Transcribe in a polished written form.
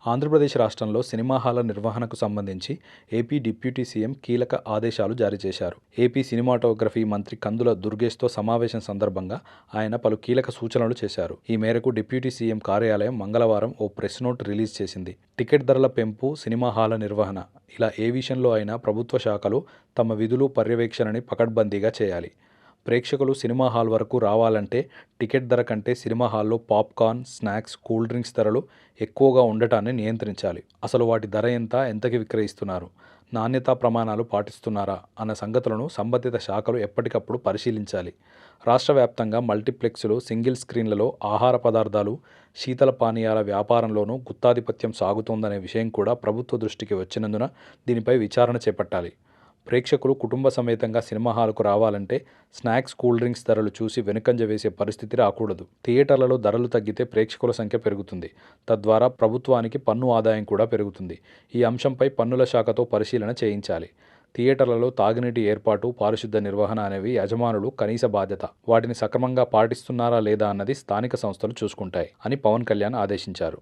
ఆంధ్రప్రదేశ్ రాష్ట్రంలో సినిమా హాళ్ల నిర్వహణకు సంబంధించి ఏపీ డిప్యూటీ సీఎం కీలక ఆదేశాలు జారీ చేశారు. ఏపీ సినిమాటోగ్రఫీ మంత్రి కందుల దుర్గేష్తో సమావేశం సందర్భంగా ఆయన పలు కీలక సూచనలు చేశారు. ఈ మేరకు డిప్యూటీ సీఎం కార్యాలయం మంగళవారం ఓ ప్రెస్ నోట్ రిలీజ్ చేసింది. టికెట్ ధరల పెంపు, సినిమా హాళ్ల నిర్వహణ ఇలా ఏ విషయంలో అయినా ప్రభుత్వ శాఖలు తమ విధులు, పర్యవేక్షణని పకడ్బందీగా చేయాలి. ప్రేక్షకులు సినిమా హాల్ వరకు రావాలంటే టికెట్ ధర కంటే సినిమా హాల్లో పాప్కార్న్, స్నాక్స్, కూల్ డ్రింక్స్ ధరలు ఎక్కువగా ఉండటాన్ని నియంత్రించాలి. అసలు వాటి ధర ఎంత, ఎంతకి విక్రయిస్తున్నారు, నాణ్యతా ప్రమాణాలు పాటిస్తున్నారా అన్న సంగతులను సంబంధిత శాఖలు ఎప్పటికప్పుడు పరిశీలించాలి. రాష్ట్ర వ్యాప్తంగా మల్టీప్లెక్స్లు, సింగిల్ స్క్రీన్లలో ఆహార పదార్థాలు, శీతల పానీయాల వ్యాపారంలోనూ గుత్తాధిపత్యం సాగుతోందనే విషయం కూడా ప్రభుత్వ దృష్టికి వచ్చినందున దీనిపై విచారణ చేపట్టాలి. ప్రేక్షకులు కుటుంబ సమేతంగా సినిమా హాలుకు రావాలంటే స్నాక్స్, కూల్ డ్రింక్స్ ధరలు చూసి వెనుకంజ వేసే పరిస్థితి రాకూడదు. థియేటర్లలో ధరలు తగ్గితే ప్రేక్షకుల సంఖ్య పెరుగుతుంది. తద్వారా ప్రభుత్వానికి పన్ను ఆదాయం కూడా పెరుగుతుంది. ఈ అంశంపై పన్నుల శాఖతో పరిశీలన చేయించాలి. థియేటర్లలో తాగునీటి ఏర్పాటు, పారిశుద్ధ నిర్వహణ అనేవి యజమానులు కనీస బాధ్యత. వాటిని సక్రమంగా పాటిస్తున్నారా లేదా అన్నది స్థానిక సంస్థలు చూసుకుంటాయి అని పవన్ కళ్యాణ్ ఆదేశించారు.